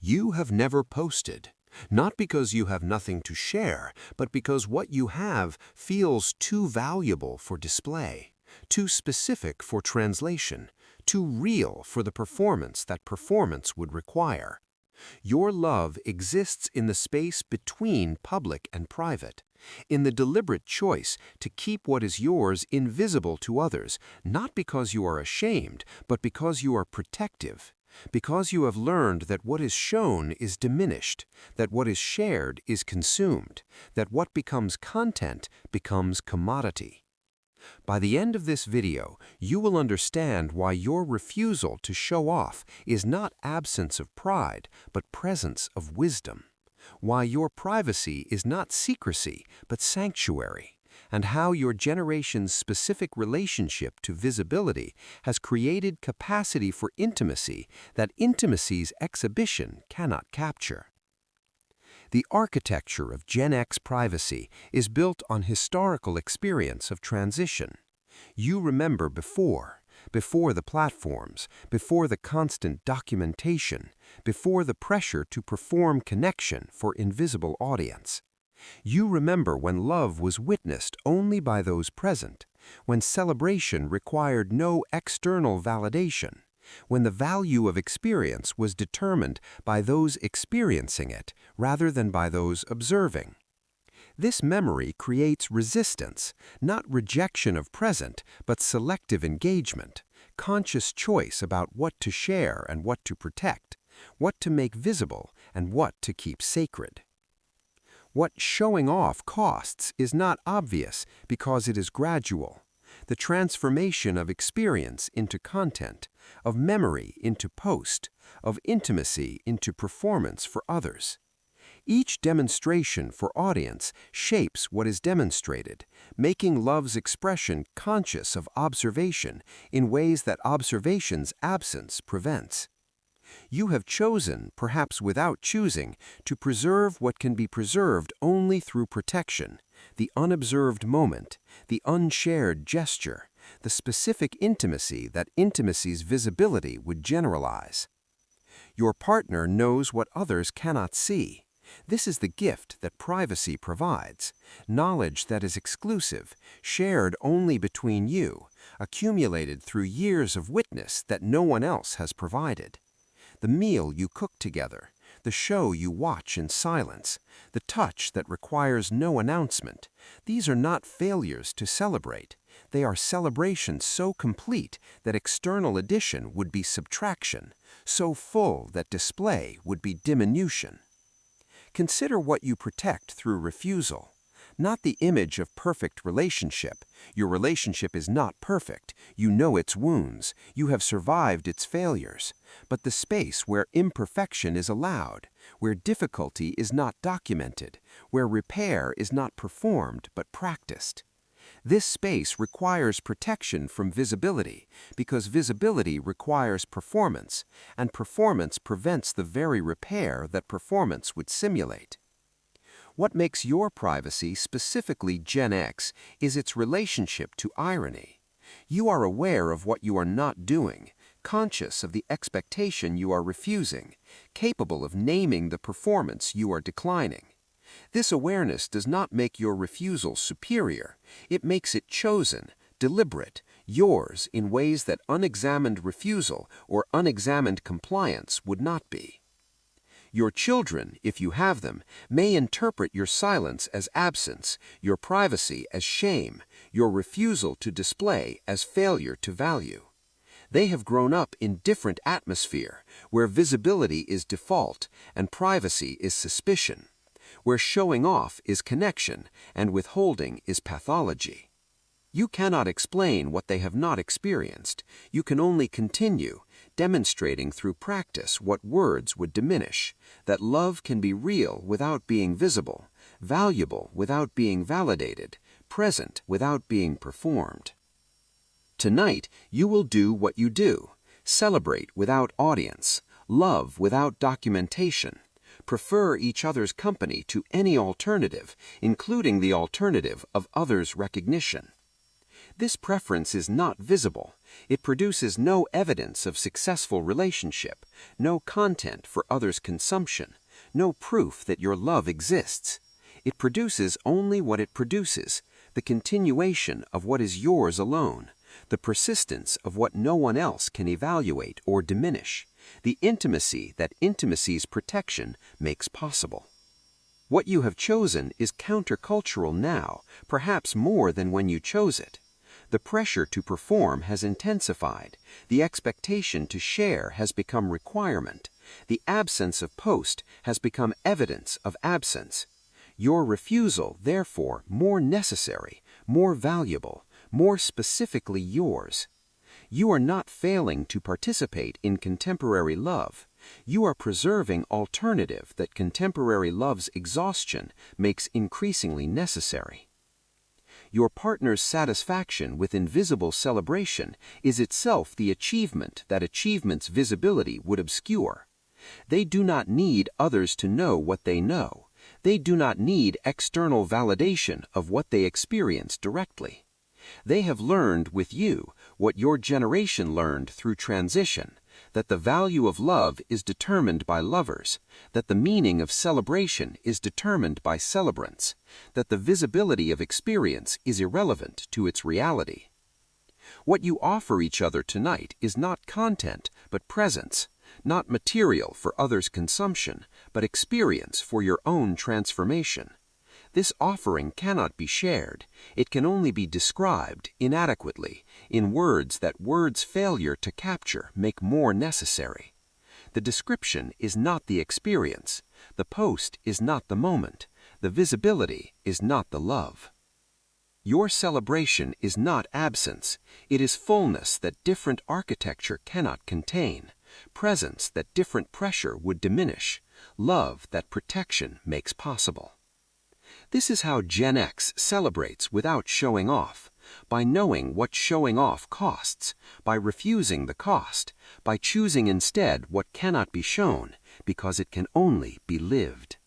You have never posted, not because you have nothing to share, but because what you have feels too valuable for display, too specific for translation, too real for the performance that performance would require. Your love exists in the space between public and private, in the deliberate choice to keep what is yours invisible to others, not because you are ashamed, but because you are protective, because you have learned that what is shown is diminished, that what is shared is consumed, that what becomes content becomes commodity. By the end of this video, you will understand why your refusal to show off is not absence of pride, but presence of wisdom. Why your privacy is not secrecy, but sanctuary, and how your generation's specific relationship to visibility has created capacity for intimacy that intimacy's exhibition cannot capture. The architecture of Gen X privacy is built on historical experience of transition. You remember before the platforms, before the constant documentation, before the pressure to perform connection for invisible audience. You remember when love was witnessed only by those present, when celebration required no external validation, when the value of experience was determined by those experiencing it rather than by those observing. This memory creates resistance, not rejection of present, but selective engagement, conscious choice about what to share and what to protect, what to make visible and what to keep sacred. What showing off costs is not obvious because it is gradual. The transformation of experience into content, of memory into post, of intimacy into performance for others. Each demonstration for audience shapes what is demonstrated, making love's expression conscious of observation in ways that observation's absence prevents. You have chosen, perhaps without choosing, to preserve what can be preserved only through protection, the unobserved moment, the unshared gesture, the specific intimacy that intimacy's visibility would generalize. Your partner knows what others cannot see. This is the gift that privacy provides, knowledge that is exclusive, shared only between you, accumulated through years of witness that no one else has provided. The meal you cook together, the show you watch in silence, the touch that requires no announcement, these are not failures to celebrate. They are celebrations so complete that external addition would be subtraction, so full that display would be diminution. Consider what you protect through refusal. Not the image of perfect relationship. Your relationship is not perfect. You know its wounds. You have survived its failures. But the space where imperfection is allowed, where difficulty is not documented, where repair is not performed but practiced. This space requires protection from visibility because visibility requires performance, and performance prevents the very repair that performance would simulate. What makes your privacy specifically Gen X is its relationship to irony. You are aware of what you are not doing, conscious of the expectation you are refusing, capable of naming the performance you are declining. This awareness does not make your refusal superior. It makes it chosen, deliberate, yours in ways that unexamined refusal or unexamined compliance would not be. Your children, if you have them, may interpret your silence as absence, your privacy as shame, your refusal to display as failure to value. They have grown up in different atmosphere, where visibility is default and privacy is suspicion, where showing off is connection and withholding is pathology. You cannot explain what they have not experienced. You can only continue, demonstrating through practice what words would diminish, that love can be real without being visible, valuable without being validated, present without being performed. Tonight, you will do what you do, celebrate without audience, love without documentation, prefer each other's company to any alternative, including the alternative of others' recognition. This preference is not visible, It produces no evidence of successful relationship, no content for others' consumption, no proof that your love exists. It produces only what it produces, the continuation of what is yours alone, the persistence of what no one else can evaluate or diminish, the intimacy that intimacy's protection makes possible. What you have chosen is countercultural now, perhaps more than when you chose it. The pressure to perform has intensified. The expectation to share has become requirement. The absence of post has become evidence of absence. Your refusal, therefore, more necessary, more valuable, more specifically yours. You are not failing to participate in contemporary love. You are preserving alternative that contemporary love's exhaustion makes increasingly necessary. Your partner's satisfaction with invisible celebration is itself the achievement that achievement's visibility would obscure. They do not need others to know what they know. They do not need external validation of what they experience directly. They have learned with you what your generation learned through transition, that the value of love is determined by lovers, that the meaning of celebration is determined by celebrants, that the visibility of experience is irrelevant to its reality. What you offer each other tonight is not content, but presence, not material for others' consumption, but experience for your own transformation. This offering cannot be shared. It can only be described inadequately, in words that words' failure to capture make more necessary. The description is not the experience. The post is not the moment. The visibility is not the love. Your celebration is not absence. It is fullness that different architecture cannot contain, presence that different pressure would diminish, love that protection makes possible. This is how Gen X celebrates without showing off, by knowing what showing off costs, by refusing the cost, by choosing instead what cannot be shown because it can only be lived.